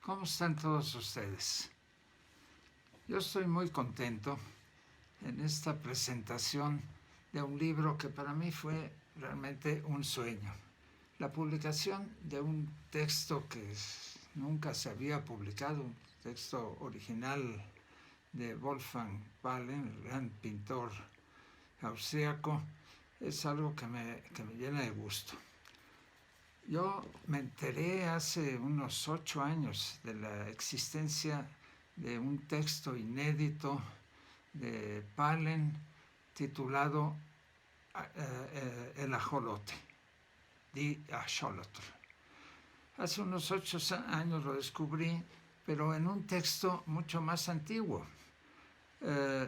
¿Cómo están todos ustedes? Yo estoy muy contento en esta presentación de un libro que para mí fue realmente un sueño. La publicación de un texto que nunca se había publicado, un texto original de Wolfgang Pahlen, el gran pintor austríaco, es algo que me llena de gusto. Yo me enteré hace unos 8 años de la existencia de un texto inédito de Pahlen titulado El ajolote, Die Axolotl. Hace unos 8 años lo descubrí, pero en un texto mucho más antiguo.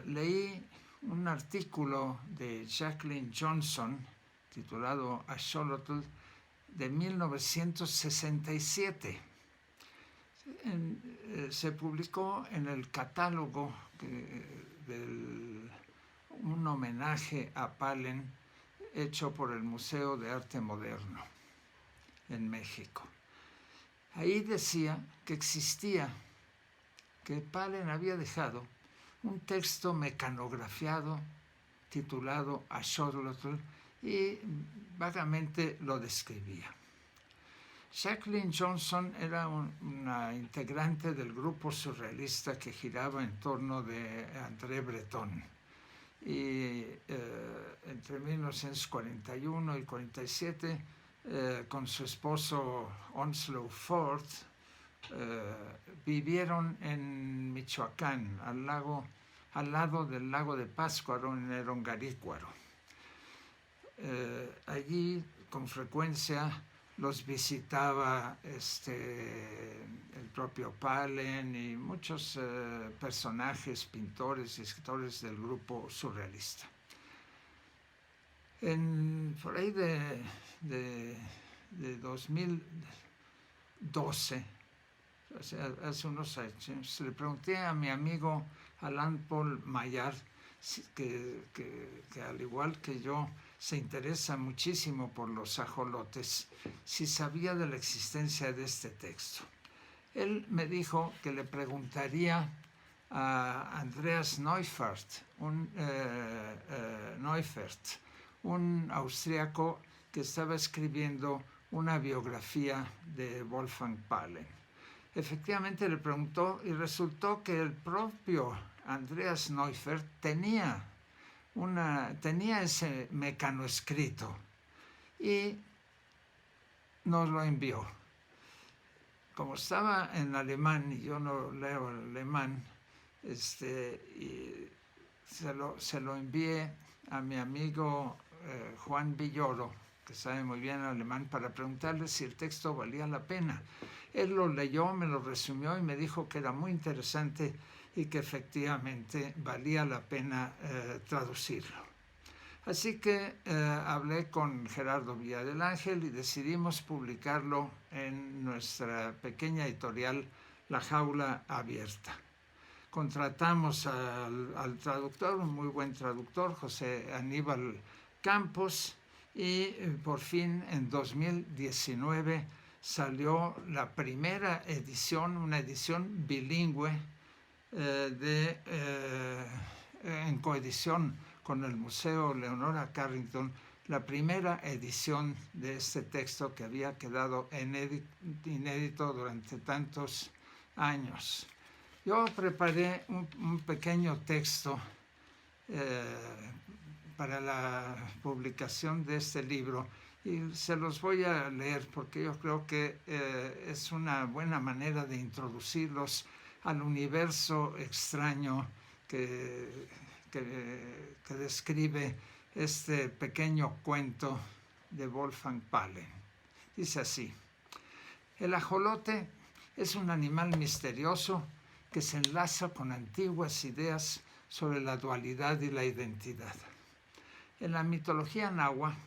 Leí un artículo de Jacqueline Johnson titulado Axolotl de 1967. Se publicó en el catálogo un homenaje a Pahlen hecho por el Museo de Arte Moderno en México. Ahí decía que Pahlen había dejado un texto mecanografiado titulado Axolotl y vagamente lo describía. Jacqueline Johnson era una integrante del grupo surrealista que giraba en torno de André Breton. Y entre 1941 y 1947, con su esposo Onslow Ford, vivieron en Michoacán, al lado del lago de Pátzcuaro, en el Ongarícuaro. Allí con frecuencia los visitaba el propio Pahlen y muchos personajes, pintores y escritores del grupo surrealista. Por ahí de 2012, o sea, hace unos años, le pregunté a mi amigo Alain Paul Maillard, que al igual que yo se interesa muchísimo por los ajolotes, si sabía de la existencia de este texto. Él me dijo que le preguntaría a Andreas Neufert, un austríaco que estaba escribiendo una biografía de Wolfgang Pahlen. Efectivamente le preguntó y resultó que el propio Andreas Neufert tenía ese mecanoescrito y nos lo envió. Como estaba en alemán y yo no leo alemán, y se lo envié a mi amigo Juan Villoro, que sabe muy bien alemán, para preguntarle si el texto valía la pena. Él lo leyó, me lo resumió y me dijo que era muy interesante y que efectivamente valía la pena traducirlo. Así que hablé con Gerardo Villa del Ángel y decidimos publicarlo en nuestra pequeña editorial La Jaula Abierta. Contratamos al traductor, un muy buen traductor, José Aníbal Campos, y por fin en 2019 salió la primera edición, una edición bilingüe en coedición con el Museo Leonora Carrington, la primera edición de este texto que había quedado inédito durante tantos años. Yo preparé un pequeño texto para la publicación de este libro y se los voy a leer porque yo creo que es una buena manera de introducirlos al universo extraño que describe este pequeño cuento de Wolfgang Pahlen. Dice así: el ajolote es un animal misterioso que se enlaza con antiguas ideas sobre la dualidad y la identidad. En la mitología nahua,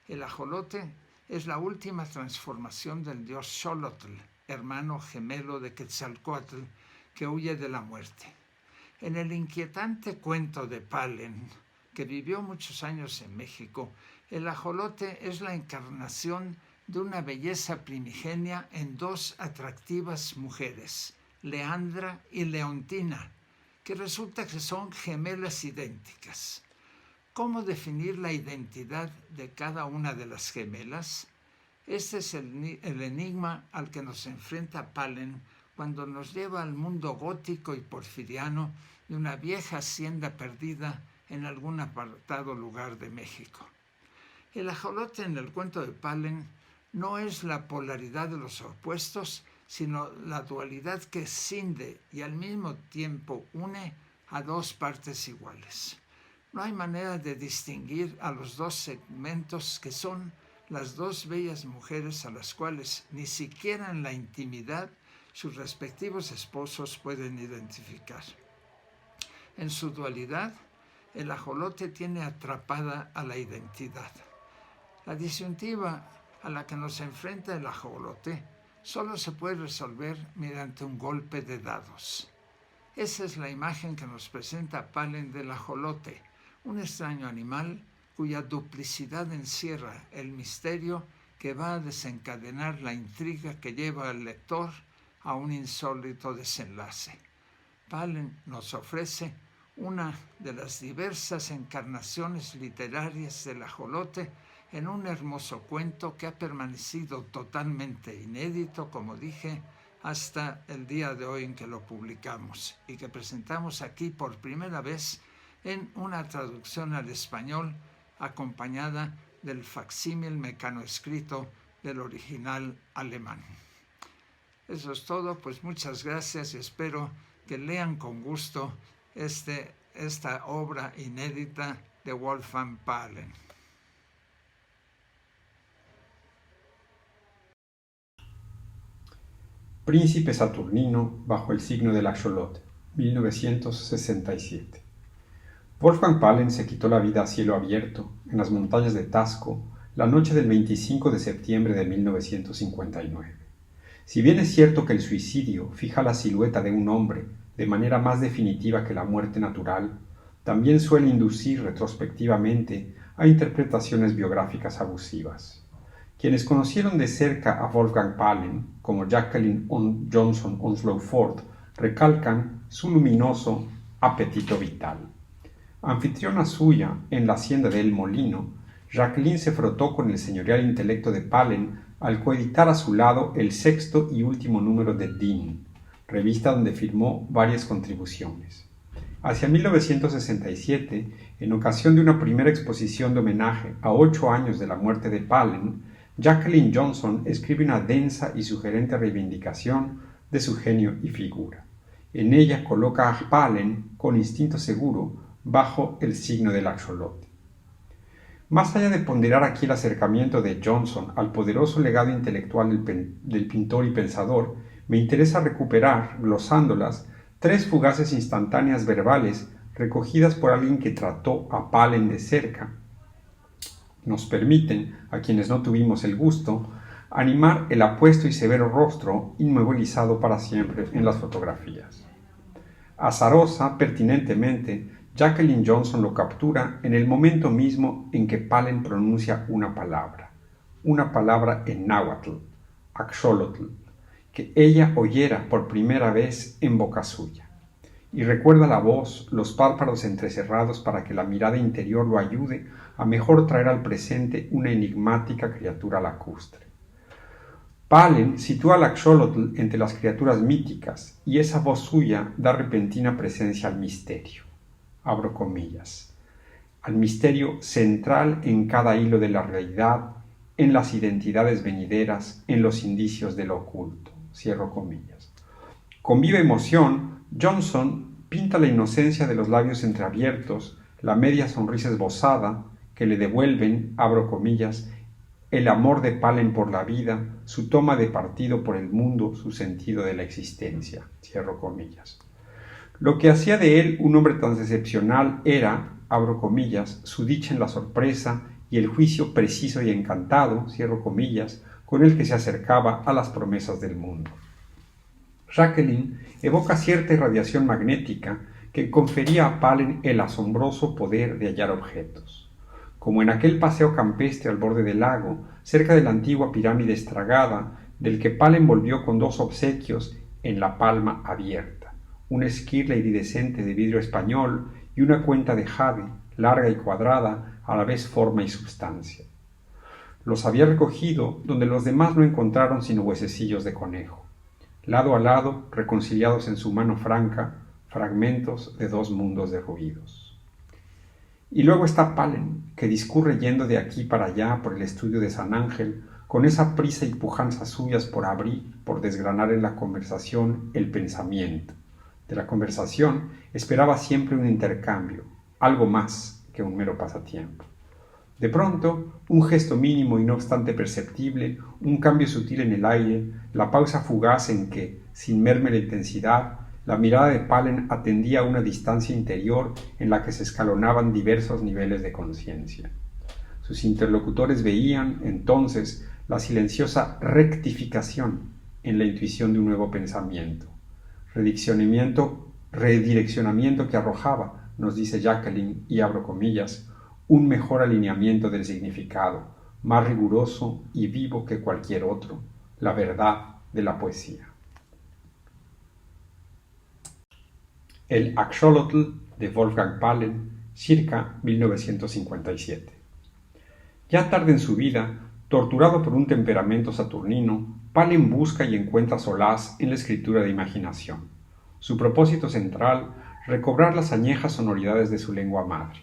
el ajolote es la última transformación del dios Xolotl, hermano gemelo de Quetzalcóatl, que huye de la muerte. En el inquietante cuento de Pahlen, que vivió muchos años en México, el ajolote es la encarnación de una belleza primigenia en dos atractivas mujeres, Leandra y Leontina, que resulta que son gemelas idénticas. ¿Cómo definir la identidad de cada una de las gemelas? Este es el enigma al que nos enfrenta Palen cuando nos lleva al mundo gótico y porfiriano de una vieja hacienda perdida en algún apartado lugar de México. El ajolote en el cuento de Palen no es la polaridad de los opuestos, sino la dualidad que cinde y al mismo tiempo une a dos partes iguales. No hay manera de distinguir a los dos segmentos que son las dos bellas mujeres a las cuales ni siquiera en la intimidad sus respectivos esposos pueden identificar. En su dualidad, el ajolote tiene atrapada a la identidad. La disyuntiva a la que nos enfrenta el ajolote solo se puede resolver mediante un golpe de dados. Esa es la imagen que nos presenta Palen del ajolote, un extraño animal cuya duplicidad encierra el misterio que va a desencadenar la intriga que lleva al lector a un insólito desenlace. Palen nos ofrece una de las diversas encarnaciones literarias del ajolote en un hermoso cuento que ha permanecido totalmente inédito, como dije, hasta el día de hoy en que lo publicamos y que presentamos aquí por primera vez en una traducción al español acompañada del facsímil mecanoescrito del original alemán. Eso es todo, pues muchas gracias y espero que lean con gusto esta obra inédita de Wolfgang Palen. Príncipe Saturnino bajo el signo del axolote, 1967. Wolfgang Palen se quitó la vida a cielo abierto, en las montañas de Tasco, la noche del 25 de septiembre de 1959. Si bien es cierto que el suicidio fija la silueta de un hombre de manera más definitiva que la muerte natural, también suele inducir retrospectivamente a interpretaciones biográficas abusivas. Quienes conocieron de cerca a Wolfgang Palen, como Jacqueline Johnson Onslow Ford, recalcan su luminoso apetito vital. Anfitriona suya en la hacienda de El Molino, Jacqueline se frotó con el señorial intelecto de Palen al coeditar a su lado el sexto y último número de Dean, revista donde firmó varias contribuciones. Hacia 1967, en ocasión de una primera exposición de homenaje a 8 años de la muerte de Palen, Jacqueline Johnson escribe una densa y sugerente reivindicación de su genio y figura. En ella coloca a Palen con instinto seguro bajo el signo del axolote. Más allá de ponderar aquí el acercamiento de Johnson al poderoso legado intelectual del pintor y pensador, me interesa recuperar, glosándolas, 3 fugaces instantáneas verbales recogidas por alguien que trató a Palen de cerca. Nos permiten, a quienes no tuvimos el gusto, animar el apuesto y severo rostro inmovilizado para siempre en las fotografías. Azarosa, pertinentemente, Jacqueline Johnson lo captura en el momento mismo en que Palen pronuncia una palabra en náhuatl, axolotl, que ella oyera por primera vez en boca suya. Y recuerda la voz, los párpados entrecerrados para que la mirada interior lo ayude a mejor traer al presente una enigmática criatura lacustre. Palen sitúa al axolotl entre las criaturas míticas y esa voz suya da repentina presencia al misterio. Abro comillas. Al misterio central en cada hilo de la realidad, en las identidades venideras, en los indicios de lo oculto. Cierro comillas. Con viva emoción, Johnson pinta la inocencia de los labios entreabiertos, la media sonrisa esbozada que le devuelven, abro comillas, el amor de Palen por la vida, su toma de partido por el mundo, su sentido de la existencia. Cierro comillas. Lo que hacía de él un hombre tan excepcional era, abro comillas, su dicha en la sorpresa y el juicio preciso y encantado, cierro comillas, con el que se acercaba a las promesas del mundo. Jacqueline evoca cierta irradiación magnética que confería a Palen el asombroso poder de hallar objetos. como en aquel paseo campestre al borde del lago, cerca de la antigua pirámide estragada, del que Palen volvió con 2 obsequios en la palma abierta, una esquirla iridescente de vidrio español y una cuenta de jade, larga y cuadrada, a la vez forma y substancia. Los había recogido donde los demás no encontraron sino huesecillos de conejo. Lado a lado, reconciliados en su mano franca, fragmentos de 2 mundos derruidos. Y luego está Palen, que discurre yendo de aquí para allá por el estudio de San Ángel, con esa prisa y pujanza suyas por abrir, por desgranar en la conversación el pensamiento. De la conversación esperaba siempre un intercambio, algo más que un mero pasatiempo. De pronto, un gesto mínimo y no obstante perceptible, un cambio sutil en el aire, la pausa fugaz en que, sin merme la intensidad, la mirada de Palen atendía a una distancia interior en la que se escalonaban diversos niveles de conciencia. Sus interlocutores veían, entonces, la silenciosa rectificación en la intuición de un nuevo pensamiento, redireccionamiento que arrojaba, nos dice Jacqueline, y abro comillas, un mejor alineamiento del significado, más riguroso y vivo que cualquier otro, la verdad de la poesía. El Axolotl de Wolfgang Palen, circa 1957. Ya tarde en su vida, torturado por un temperamento saturnino, Palen busca y encuentra solaz en la escritura de imaginación. Su propósito central, recobrar las añejas sonoridades de su lengua madre.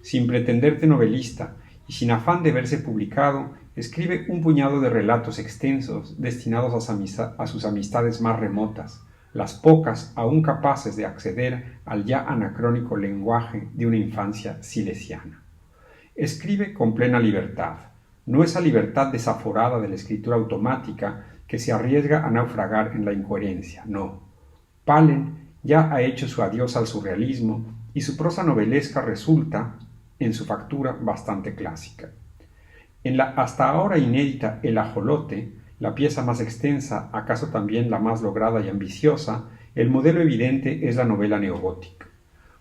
Sin pretender de novelista y sin afán de verse publicado, escribe un puñado de relatos extensos destinados a sus amistades más remotas, las pocas aún capaces de acceder al ya anacrónico lenguaje de una infancia silesiana. Escribe con plena libertad, no esa libertad desaforada de la escritura automática que se arriesga a naufragar en la incoherencia, no. Palen ya ha hecho su adiós al surrealismo y su prosa novelesca resulta, en su factura, bastante clásica. En la hasta ahora inédita El Ajolote, la pieza más extensa, acaso también la más lograda y ambiciosa, el modelo evidente es la novela neogótica.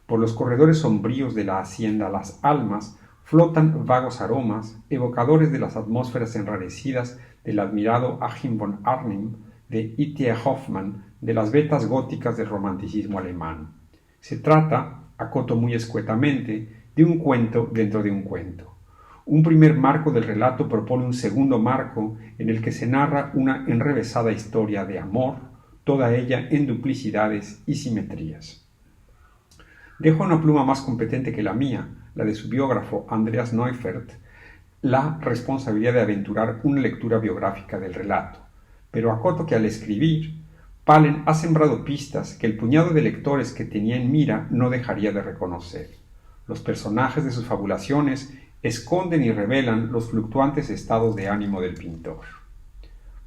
Por los corredores sombríos de la hacienda Las Almas flotan vagos aromas, evocadores de las atmósferas enrarecidas del admirado Achim von Arnim, de I.T. Hoffmann, de las vetas góticas del romanticismo alemán. Se trata, acoto muy escuetamente, de un cuento dentro de un cuento. Un primer marco del relato propone un segundo marco en el que se narra una enrevesada historia de amor, toda ella en duplicidades y simetrías. Dejo a una pluma más competente que la mía, la de su biógrafo Andreas Neufert, la responsabilidad de aventurar una lectura biográfica del relato, pero acoto que al escribir, Palen ha sembrado pistas que el puñado de lectores que tenía en mira no dejaría de reconocer. Los personajes de sus fabulaciones esconden y revelan los fluctuantes estados de ánimo del pintor.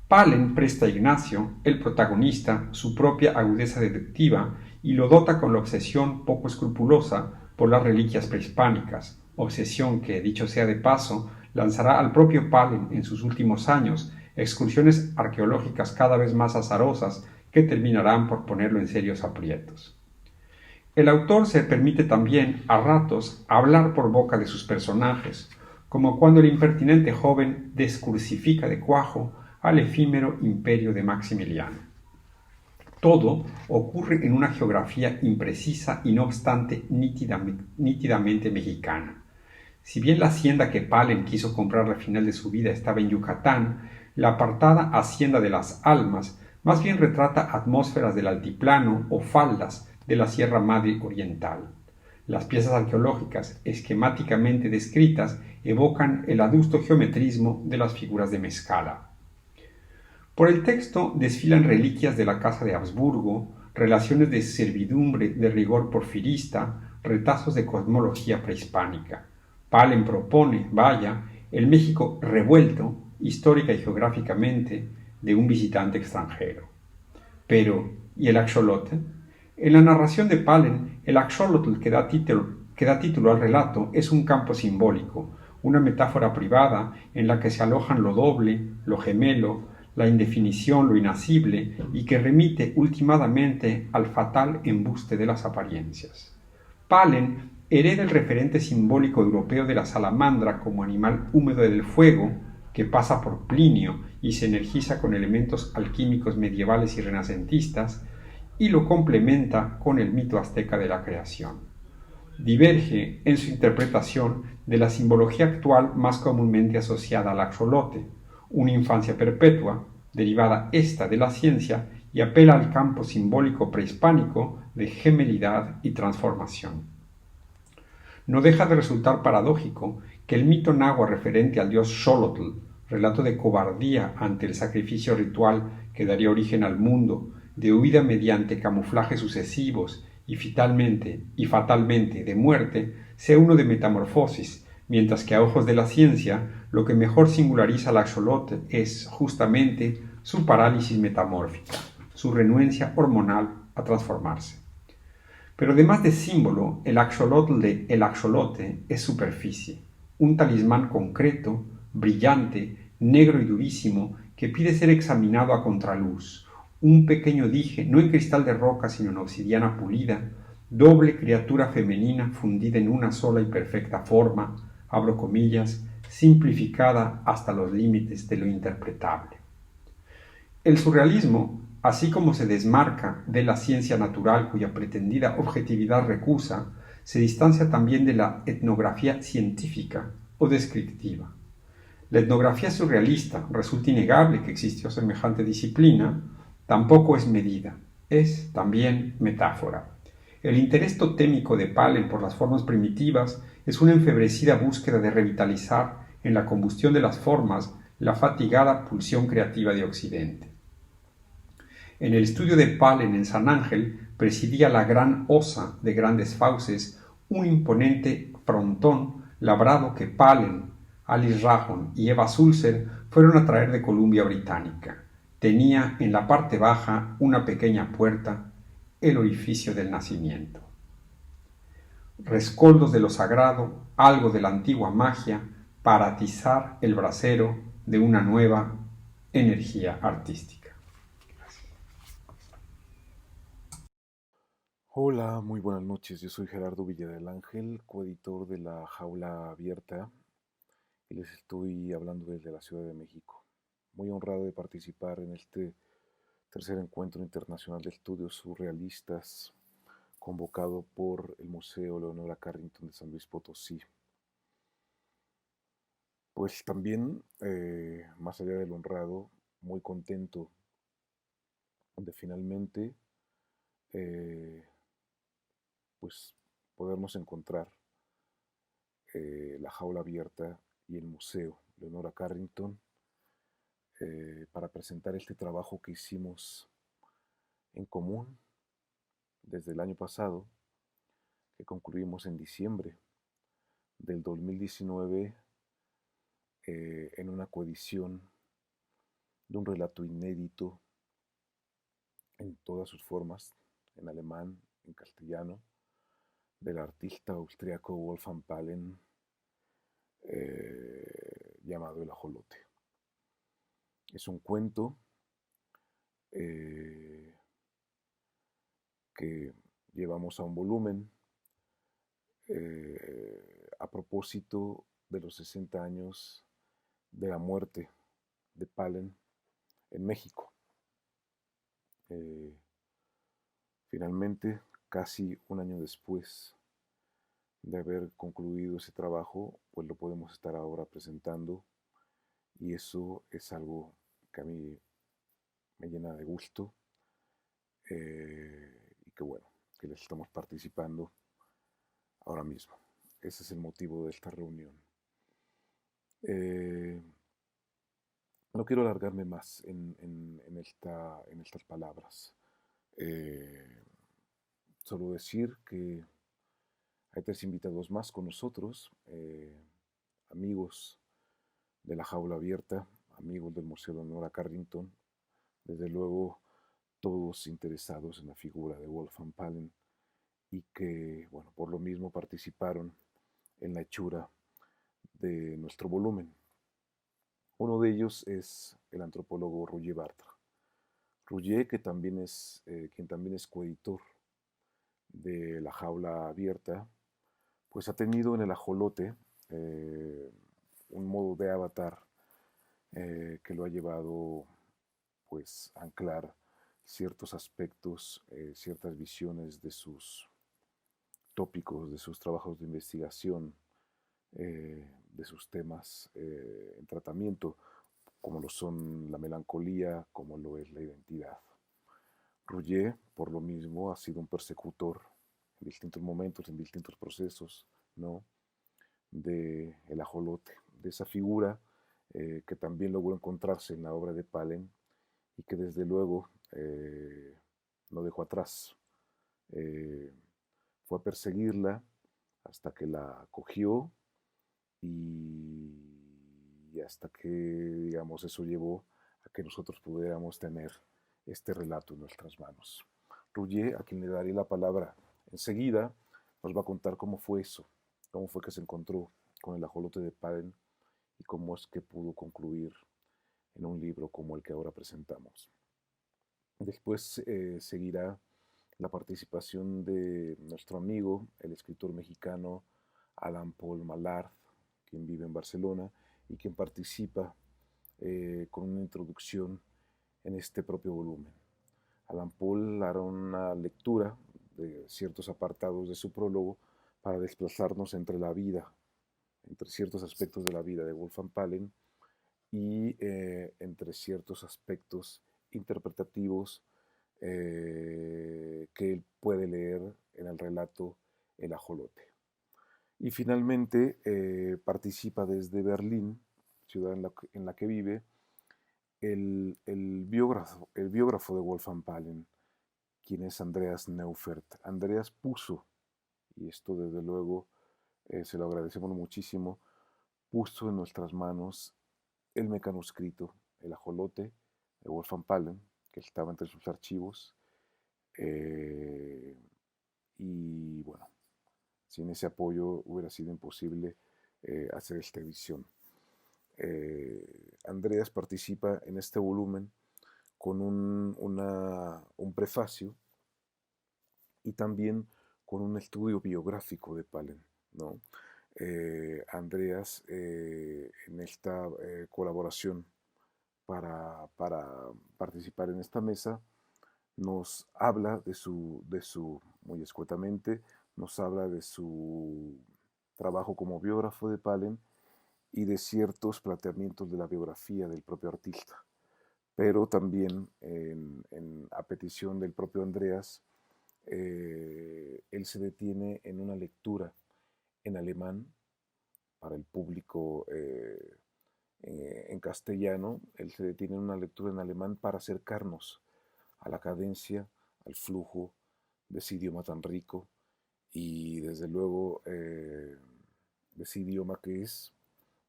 Palen presta a Ignacio, el protagonista, su propia agudeza deductiva y lo dota con la obsesión poco escrupulosa por las reliquias prehispánicas, obsesión que, dicho sea de paso, lanzará al propio Palen en sus últimos años excursiones arqueológicas cada vez más azarosas que terminarán por ponerlo en serios aprietos. El autor se permite también, a ratos, hablar por boca de sus personajes, como cuando el impertinente joven descursifica de cuajo al efímero imperio de Maximiliano. Todo ocurre en una geografía imprecisa y no obstante nítidamente mexicana. Si bien la hacienda que Palen quiso comprar al final de su vida estaba en Yucatán, la apartada hacienda de Las Almas más bien retrata atmósferas del altiplano o faldas de la Sierra Madre Oriental. Las piezas arqueológicas esquemáticamente descritas evocan el adusto geometrismo de las figuras de Mezcala. Por el texto desfilan reliquias de la Casa de Habsburgo, relaciones de servidumbre de rigor porfirista, retazos de cosmología prehispánica. Palen propone, vaya, el México revuelto, histórica y geográficamente, de un visitante extranjero. Pero, ¿y el axolote? En la narración de Palen, el axolotl que da título al relato es un campo simbólico, una metáfora privada en la que se alojan lo doble, lo gemelo, la indefinición, lo inacible, y que remite ultimadamente al fatal embuste de las apariencias. Palen hereda el referente simbólico europeo de la salamandra como animal húmedo del fuego, que pasa por Plinio y se energiza con elementos alquímicos medievales y renacentistas, y lo complementa con el mito azteca de la creación. Diverge en su interpretación de la simbología actual más comúnmente asociada al axolote, una infancia perpetua, derivada esta de la ciencia, y apela al campo simbólico prehispánico de gemelidad y transformación. No deja de resultar paradójico que el mito nahua referente al dios Xolotl, relato de cobardía ante el sacrificio ritual que daría origen al mundo, de huida mediante camuflajes sucesivos y fatalmente de muerte, sea uno de metamorfosis, mientras que a ojos de la ciencia lo que mejor singulariza al axolote es justamente su parálisis metamórfica, su renuencia hormonal a transformarse. Pero además de símbolo, el axolotl de el axolote es superficie, un talismán concreto, brillante, negro y durísimo, que pide ser examinado a contraluz, un pequeño dije, no en cristal de roca sino en obsidiana pulida, doble criatura femenina fundida en una sola y perfecta forma, abro comillas, simplificada hasta los límites de lo interpretable. El surrealismo, así como se desmarca de la ciencia natural cuya pretendida objetividad recusa, se distancia también de la etnografía científica o descriptiva. La etnografía surrealista resulta innegable que existió semejante disciplina, tampoco es medida, es también metáfora. El interés totémico de Palen por las formas primitivas es una enfebrecida búsqueda de revitalizar en la combustión de las formas la fatigada pulsión creativa de Occidente. En el estudio de Palen en San Ángel presidía la gran osa de grandes fauces, un imponente frontón labrado que Palen, Alice Rahon y Eva Sulzer fueron a traer de Columbia Británica. Tenía en la parte baja una pequeña puerta, el orificio del nacimiento. Rescoldos de lo sagrado, algo de la antigua magia, para atizar el brasero de una nueva energía artística. Hola, muy buenas noches. Yo soy Gerardo Villa del Ángel, coeditor de La Jaula Abierta, y les estoy hablando desde la Ciudad de México. Muy honrado de participar en este tercer encuentro internacional de estudios surrealistas convocado por el Museo Leonora Carrington de San Luis Potosí. Pues también, más allá del honrado, muy contento de finalmente pues podernos encontrar La Jaula Abierta y el Museo Leonora Carrington para presentar este trabajo que hicimos en común desde el año pasado, que concluimos en diciembre del 2019 en una coedición de un relato inédito en todas sus formas, en alemán, en castellano, del artista austriaco Wolfgang Palen, llamado El Ajolote. Es un cuento que llevamos a un volumen a propósito de los 60 años de la muerte de Palen en México. Finalmente, casi un año después de haber concluido ese trabajo, pues lo podemos estar ahora presentando, y eso es algo que a mí me llena de gusto, y que bueno, que les estamos participando ahora mismo. Ese es el motivo de esta reunión. No quiero alargarme más en estas palabras. Solo decir que hay 3 invitados más con nosotros, amigos de La Jaula Abierta, amigos del Museo Leonora Carrington, desde luego todos interesados en la figura de Wolfgang Palen y que, bueno, por lo mismo participaron en la hechura de nuestro volumen. Uno de ellos es el antropólogo Roger Bartra. Roger, quien también es coeditor de La Jaula Abierta, pues ha tenido en el ajolote un modo de avatar que lo ha llevado pues a anclar ciertos aspectos, ciertas visiones de sus tópicos, de sus trabajos de investigación, de sus temas en tratamiento, como lo son la melancolía, como lo es la identidad. Rouget, por lo mismo, ha sido un persecutor en distintos momentos, en distintos procesos, ¿no? De el ajolote, de esa figura que también logró encontrarse en la obra de Palen y que desde luego no dejó atrás. Fue a perseguirla hasta que la cogió y hasta que, digamos, eso llevó a que nosotros pudiéramos tener este relato en nuestras manos. Rouget, a quien le daré la palabra enseguida, nos va a contar cómo fue eso, cómo fue que se encontró con el ajolote de Palen y cómo es que pudo concluir en un libro como el que ahora presentamos. Después seguirá la participación de nuestro amigo, el escritor mexicano Alan Paul Mallard, quien vive en Barcelona y quien participa con una introducción en este propio volumen. Alan Paul hará una lectura de ciertos apartados de su prólogo para desplazarnos entre la vida, entre ciertos aspectos de la vida de Wolfgang Palen y entre ciertos aspectos interpretativos que él puede leer en el relato El ajolote. Y finalmente participa desde Berlín, ciudad en la que vive, el biógrafo de Wolfgang Palen, quien es Andreas Neufert. Andreas puso, y esto desde luego se lo agradecemos muchísimo, puso en nuestras manos el mecanoscrito, El ajolote, de Wolfgang Palen, que estaba entre sus archivos. Y bueno, sin ese apoyo hubiera sido imposible hacer esta edición. Andreas participa en este volumen con un prefacio y también con un estudio biográfico de Palen, ¿no? Andreas, en esta colaboración para participar en esta mesa, nos habla de su, muy escuetamente, nos habla de su trabajo como biógrafo de Palen y de ciertos planteamientos de la biografía del propio artista. Pero también a petición del propio Andreas, él se detiene en una lectura en alemán para el público en castellano. Él se detiene en una lectura en alemán para acercarnos a la cadencia, al flujo de ese idioma tan rico y desde luego de ese idioma que es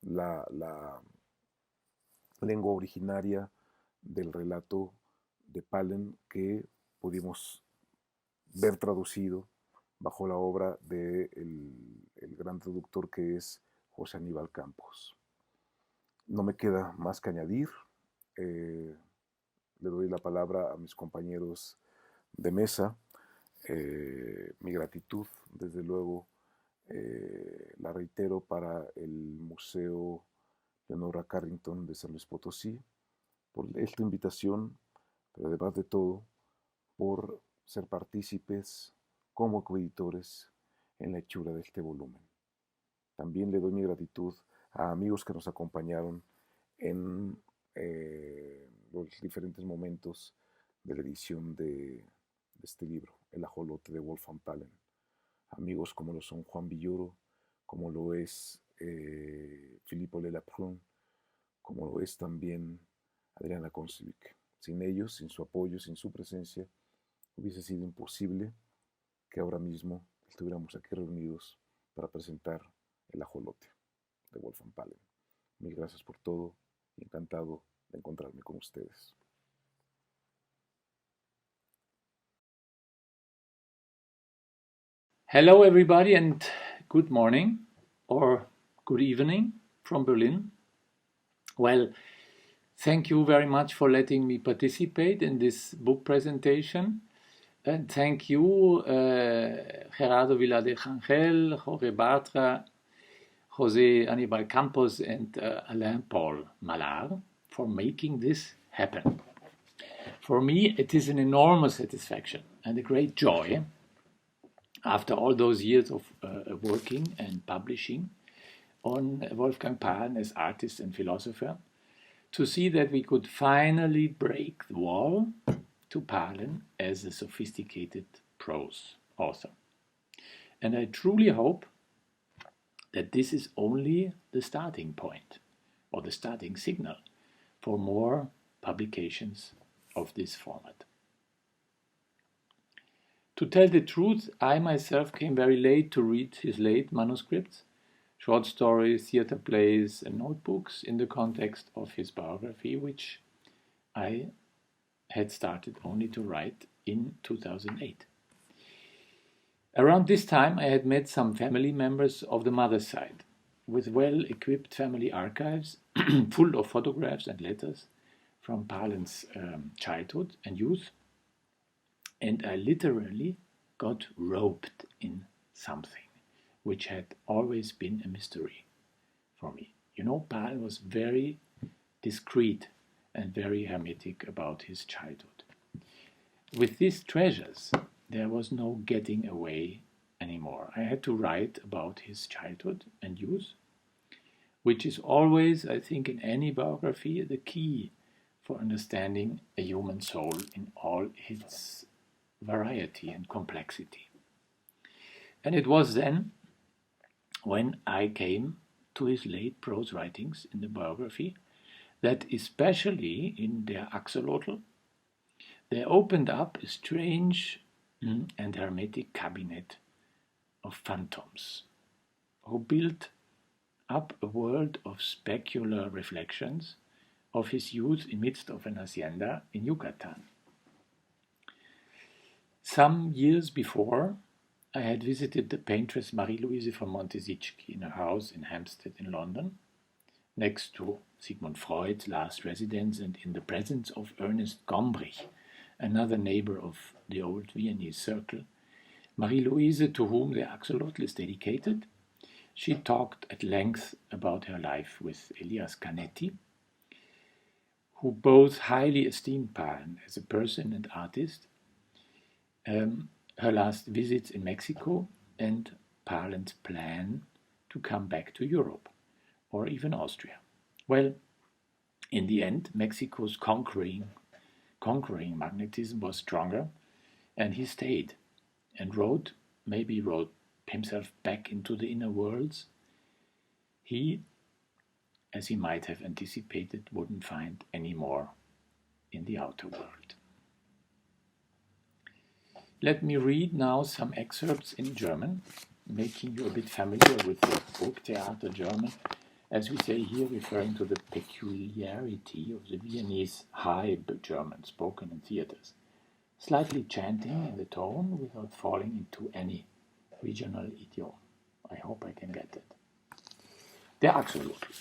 la lengua originaria del relato de Palen que pudimos ver traducido bajo la obra del gran traductor que es José Aníbal Campos. No me queda más que añadir. Le doy la palabra a mis compañeros de mesa. Mi gratitud, desde luego, la reitero para el Museo Leonora Carrington de San Luis Potosí por esta invitación, pero además de todo, por ser partícipes como coeditores en la hechura de este volumen. También le doy mi gratitud a amigos que nos acompañaron en los diferentes momentos de la edición de este libro, El ajolote de Wolfgang Palen. Amigos como lo son Juan Villoro, como lo es Filippo Lelaprun, como lo es también Adriana Koncevich. Sin ellos, sin su apoyo, sin su presencia, hubiese sido imposible que ahora mismo estuviéramos aquí reunidos para presentar El ajolote de Wolfgang Palen. Mil gracias por todo y encantado de encontrarme con ustedes. Hello everybody and good morning or good evening from Berlin. Well, thank you very much for letting me participate in this book presentation. And thank you, Gerardo Vila de Angel, Jorge Bartra, Jose Anibal Campos, and Alain Paul Mallard for making this happen. For me, it is an enormous satisfaction and a great joy, after all those years of working and publishing on Wolfgang Paalen as artist and philosopher, to see that we could finally break the wall to Paalen as a sophisticated prose author. And I truly hope that this is only the starting point or the starting signal for more publications of this format. To tell the truth, I myself came very late to read his late manuscripts, short stories, theater plays, and notebooks in the context of his biography, which I had started only to write in 2008. Around this time, I had met some family members of the mother's side, with well-equipped family archives full of photographs and letters from Paalen's childhood and youth, and I literally got roped in something which had always been a mystery for me. You know, Paalen was very discreet and very hermetic about his childhood. With these treasures, there was no getting away anymore. I had to write about his childhood and youth, which is always, I think, in any biography, the key for understanding a human soul in all its variety and complexity. And it was then when I came to his late prose writings in the biography that, especially in Der Axolotl, they opened up a strange and hermetic cabinet of phantoms who built up a world of specular reflections of his youth in midst of an hacienda in Yucatan. Some years before, I had visited the paintress Marie-Louise von Montesquieu in her house in Hampstead in London, next to Sigmund Freud's last residence and in the presence of Ernest Gombrich, another neighbor of the old Viennese circle. Marie-Louise, to whom the Axolotl is dedicated, she talked at length about her life with Elias Canetti, who both highly esteemed Paalen as a person and artist, her last visits in Mexico, and Paalen's plan to come back to Europe, or even Austria. Well, in the end, Mexico's conquering magnetism was stronger, and he stayed and wrote himself back into the inner worlds he, as he might have anticipated, wouldn't find any more in the outer world. Let me read now some excerpts in German, making you a bit familiar with the Burgtheater German, as we say here, referring to the peculiarity of the Viennese high German spoken in theaters, slightly chanting in the tone without falling into any regional idiom. I hope I can get it. Der Axolotl.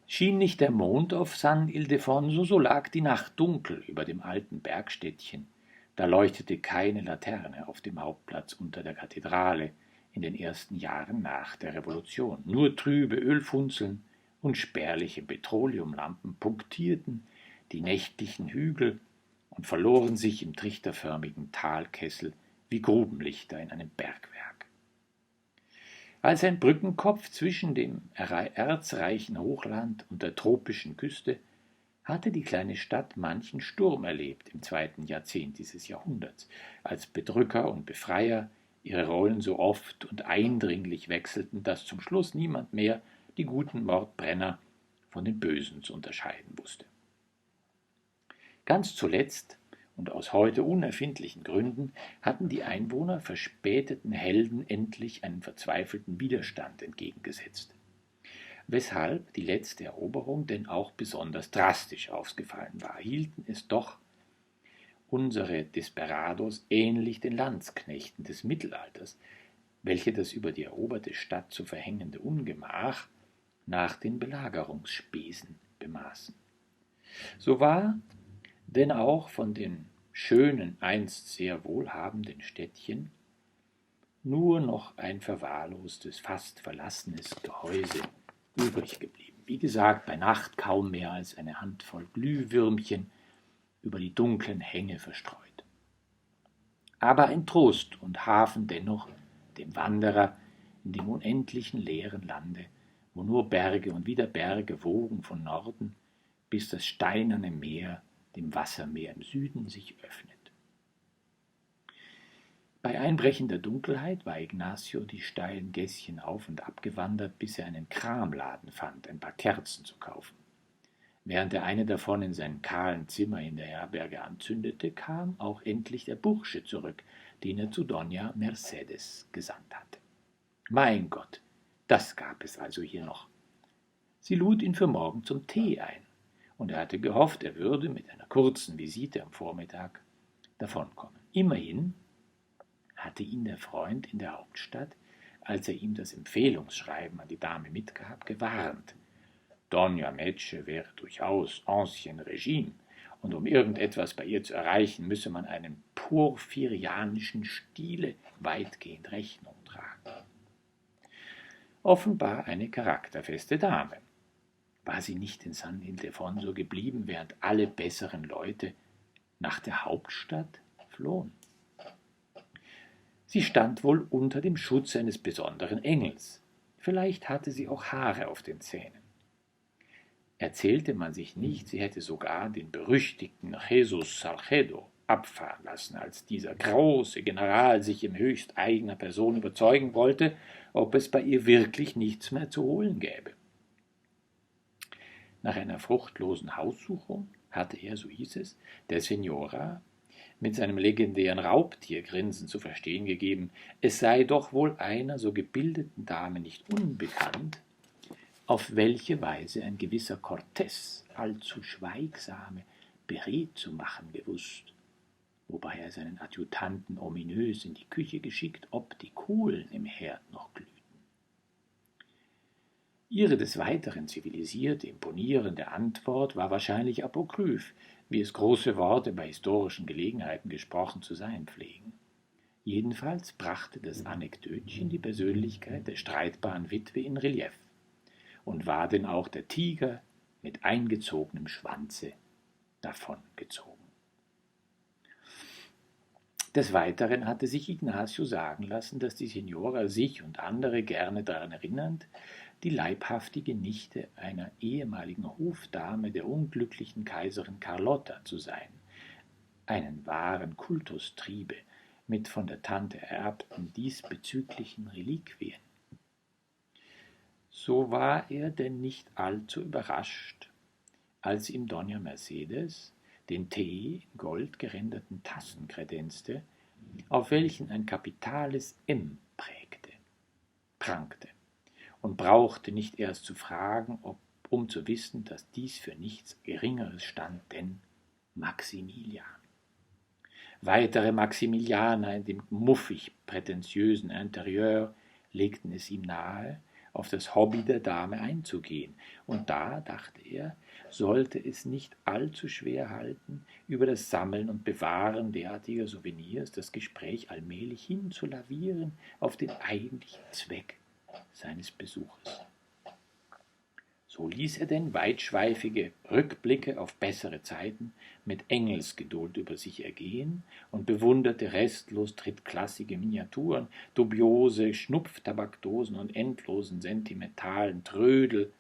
Schien nicht der Mond auf San Ildefonso, so lag die Nacht dunkel über dem alten Bergstädtchen. Da leuchtete keine Laterne auf dem Hauptplatz unter der Kathedrale in den ersten Jahren nach der Revolution. Nur trübe Ölfunzeln und spärliche Petroleumlampen punktierten die nächtlichen Hügel und verloren sich im trichterförmigen Talkessel wie Grubenlichter in einem Bergwerk. Als ein Brückenkopf zwischen dem erzreichen Hochland und der tropischen Küste hatte die kleine Stadt manchen Sturm erlebt im 2. Jahrzehnt dieses Jahrhunderts, als Bedrücker und Befreier ihre Rollen so oft und eindringlich wechselten, dass zum Schluss niemand mehr die guten Mordbrenner von den Bösen zu unterscheiden wusste. Ganz zuletzt und aus heute unerfindlichen Gründen hatten die Einwohner verspäteten Helden endlich einen verzweifelten Widerstand entgegengesetzt, weshalb die letzte Eroberung denn auch besonders drastisch ausgefallen war, hielten es doch unsere Desperados ähnlich den Landsknechten des Mittelalters, welche das über die eroberte Stadt zu verhängende Ungemach nach den Belagerungsspesen bemaßen. So war denn auch von den schönen, einst sehr wohlhabenden Städtchen nur noch ein verwahrlostes, fast verlassenes Gehäuse übrig geblieben. Wie gesagt, bei Nacht kaum mehr als eine Handvoll Glühwürmchen über die dunklen Hänge verstreut. Aber ein Trost und Hafen dennoch dem Wanderer in dem unendlichen leeren Lande, wo nur Berge und wieder Berge wogen von Norden, bis das steinerne Meer dem Wassermeer im Süden sich öffnet. Bei einbrechender Dunkelheit war Ignacio die steilen Gässchen auf und ab gewandert, bis er einen Kramladen fand, ein paar Kerzen zu kaufen. Während er eine davon in seinem kahlen Zimmer in der Herberge anzündete, kam auch endlich der Bursche zurück, den er zu Doña Mercedes gesandt hatte. Mein Gott, das gab es also hier noch. Sie lud ihn für morgen zum Tee ein, und er hatte gehofft, er würde mit einer kurzen Visite am Vormittag davonkommen. Immerhin hatte ihn der Freund in der Hauptstadt, als er ihm das Empfehlungsschreiben an die Dame mitgab, gewarnt. Doña Meche wäre durchaus Ancien Regime, und um irgendetwas bei ihr zu erreichen, müsse man einem porphyrianischen Stile weitgehend Rechnung tragen. Offenbar eine charakterfeste Dame. War sie nicht in San Ildefonso geblieben, während alle besseren Leute nach der Hauptstadt flohen? Sie stand wohl unter dem Schutz eines besonderen Engels. Vielleicht hatte sie auch Haare auf den Zähnen. Erzählte man sich nicht, sie hätte sogar den berüchtigten Jesus Salcedo abfahren lassen, als dieser große General sich in höchst eigener Person überzeugen wollte, ob es bei ihr wirklich nichts mehr zu holen gäbe. Nach einer fruchtlosen Haussuchung hatte er, so hieß es, der Signora mit seinem legendären Raubtiergrinsen zu verstehen gegeben, es sei doch wohl einer so gebildeten Dame nicht unbekannt, auf welche Weise ein gewisser Cortés allzu schweigsame beredt zu machen gewusst, wobei er seinen Adjutanten ominös in die Küche geschickt, ob die Kohlen im Herd noch glühten. Ihre des Weiteren zivilisierte, imponierende Antwort war wahrscheinlich apokryph, wie es große Worte bei historischen Gelegenheiten gesprochen zu sein pflegen. Jedenfalls brachte das Anekdötchen die Persönlichkeit der streitbaren Witwe in Relief und war denn auch der Tiger mit eingezogenem Schwanze davongezogen. Des Weiteren hatte sich Ignacio sagen lassen, dass die Signora sich und andere gerne daran erinnernd, die leibhaftige Nichte einer ehemaligen Hofdame der unglücklichen Kaiserin Carlotta zu sein, einen wahren Kultus triebe mit von der Tante ererbten diesbezüglichen Reliquien. So war er denn nicht allzu überrascht, als ihm Doña Mercedes den Tee in goldgeränderten Tassen kredenzte, auf welchen ein kapitales M prangte, und brauchte nicht erst zu fragen, um zu wissen, dass dies für nichts Geringeres stand, denn Maximilian. Weitere Maximilianer in dem muffig prätentiösen Interieur legten es ihm nahe, auf das Hobby der Dame einzugehen, und da, dachte er, sollte es nicht allzu schwer halten, über das Sammeln und Bewahren derartiger Souvenirs das Gespräch allmählich hinzulavieren auf den eigentlichen Zweck seines Besuches. So ließ er denn weitschweifige Rückblicke auf bessere Zeiten mit Engelsgeduld über sich ergehen und bewunderte restlos drittklassige Miniaturen, dubiose Schnupftabakdosen und endlosen sentimentalen Trödel,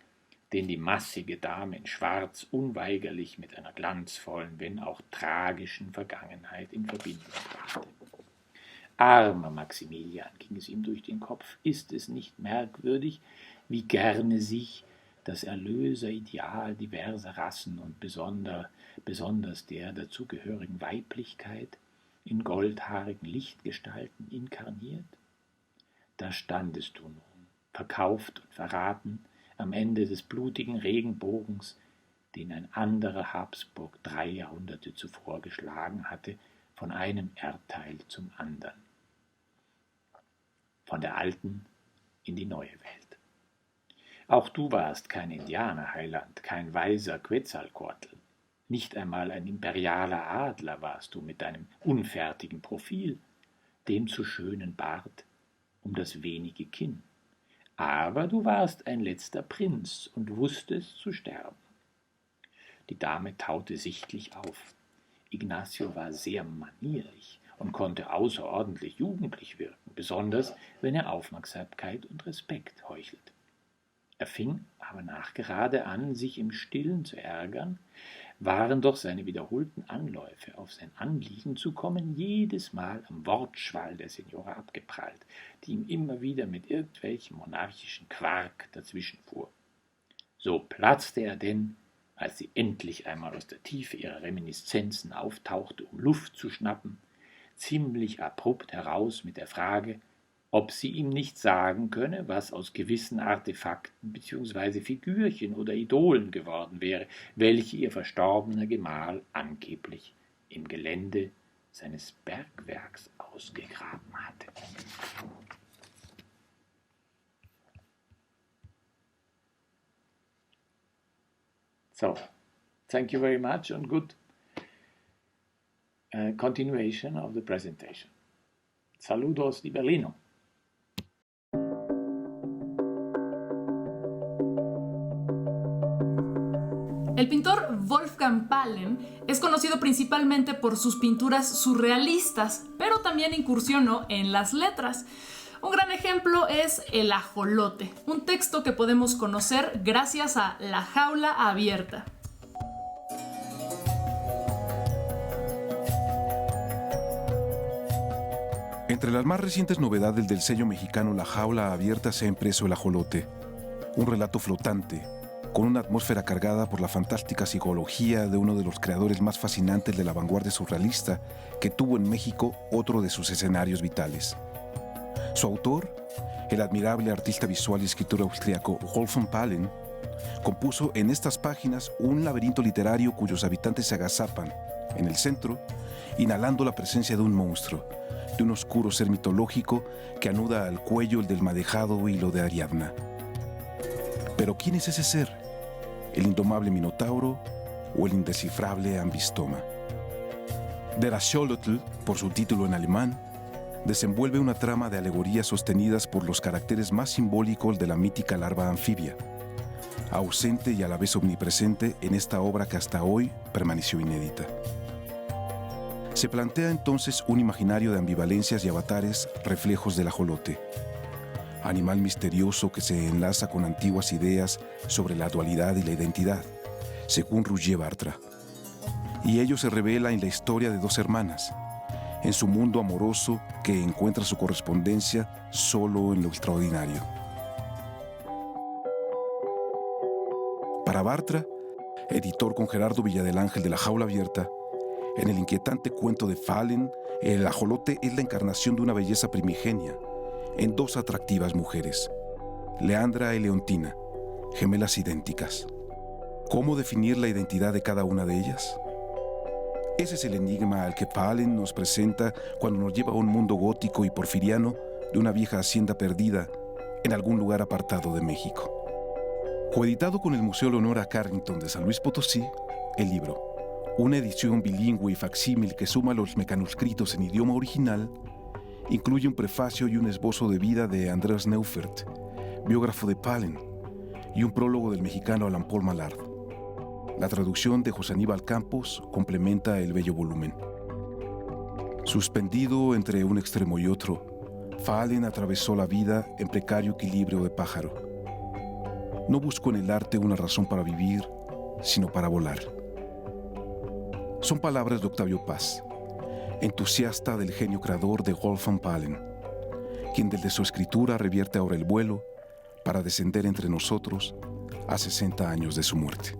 den die massige Dame in Schwarz unweigerlich mit einer glanzvollen, wenn auch tragischen Vergangenheit in Verbindung brachte. Armer Maximilian, ging es ihm durch den Kopf, ist es nicht merkwürdig, wie gerne sich das Erlöserideal diverser Rassen und besonders der dazugehörigen Weiblichkeit in goldhaarigen Lichtgestalten inkarniert? Da standest du nun, verkauft und verraten, am Ende des blutigen Regenbogens, den ein anderer Habsburg 3 Jahrhunderte zuvor geschlagen hatte, von einem Erdteil zum anderen, von der alten in die neue Welt. Auch du warst kein Indianerheiland, kein weiser Quetzalcoatl. Nicht einmal ein imperialer Adler warst du mit deinem unfertigen Profil, dem zu schönen Bart, um das wenige Kinn. Aber du warst ein letzter Prinz und wusstest zu sterben. Die Dame taute sichtlich auf. Ignacio war sehr manierlich und konnte außerordentlich jugendlich wirken, besonders wenn er Aufmerksamkeit und Respekt heuchelte. Er fing aber nachgerade an, sich im Stillen zu ärgern, waren doch seine wiederholten Anläufe auf sein Anliegen zu kommen jedes Mal am Wortschwall der Signora abgeprallt, die ihm immer wieder mit irgendwelchem monarchischen Quark dazwischenfuhr. So platzte er denn, als sie endlich einmal aus der Tiefe ihrer Reminiszenzen auftauchte, um Luft zu schnappen, ziemlich abrupt heraus mit der Frage, ob sie ihm nicht sagen könne, was aus gewissen Artefakten bzw. Figürchen oder Idolen geworden wäre, welche ihr verstorbener Gemahl angeblich im Gelände seines Bergwerks ausgegraben hatte. So, thank you very much and good continuation of the presentation. Saludos di Berlino. El pintor Wolfgang Pahlen es conocido principalmente por sus pinturas surrealistas, pero también incursionó en las letras. Un gran ejemplo es El Ajolote, un texto que podemos conocer gracias a La Jaula Abierta. Entre las más recientes novedades del sello mexicano La Jaula Abierta se ha impreso El Ajolote, un relato flotante, con una atmósfera cargada por la fantástica psicología de uno de los creadores más fascinantes de la vanguardia surrealista que tuvo en México otro de sus escenarios vitales. Su autor, el admirable artista visual y escritor austriaco Wolfgang Pahlen, compuso en estas páginas un laberinto literario cuyos habitantes se agazapan, en el centro, inhalando la presencia de un monstruo, de un oscuro ser mitológico que anuda al cuello el del madejado hilo de Ariadna. Pero ¿quién es ese ser? ¿El indomable Minotauro o el indescifrable Ambistoma? Der Axolotl, por su título en alemán, desenvuelve una trama de alegorías sostenidas por los caracteres más simbólicos de la mítica larva anfibia, ausente y a la vez omnipresente en esta obra que hasta hoy permaneció inédita. Se plantea entonces un imaginario de ambivalencias y avatares reflejos del ajolote, animal misterioso que se enlaza con antiguas ideas sobre la dualidad y la identidad, según Roger Bartra. Y ello se revela en la historia de dos hermanas, en su mundo amoroso que encuentra su correspondencia solo en lo extraordinario. Para Bartra, editor con Gerardo Villadelángel de La Jaula Abierta, en el inquietante cuento de Pahlen, el ajolote es la encarnación de una belleza primigenia, en dos atractivas mujeres, Leandra y Leontina, gemelas idénticas. ¿Cómo definir la identidad de cada una de ellas? Ese es el enigma al que Pahlen nos presenta cuando nos lleva a un mundo gótico y porfiriano de una vieja hacienda perdida en algún lugar apartado de México. Coeditado con el Museo Leonora Carrington de San Luis Potosí, el libro, una edición bilingüe y facsímil que suma los mecanuscritos en idioma original, incluye un prefacio y un esbozo de vida de Andreas Neufert, biógrafo de Pahlen, y un prólogo del mexicano Alan Paul Mallard. La traducción de José Aníbal Campos complementa el bello volumen. Suspendido entre un extremo y otro, Pahlen atravesó la vida en precario equilibrio de pájaro. No buscó en el arte una razón para vivir, sino para volar. Son palabras de Octavio Paz, entusiasta del genio creador de Wolfgang Pahlen, quien desde su escritura revierte ahora el vuelo para descender entre nosotros a 60 años de su muerte.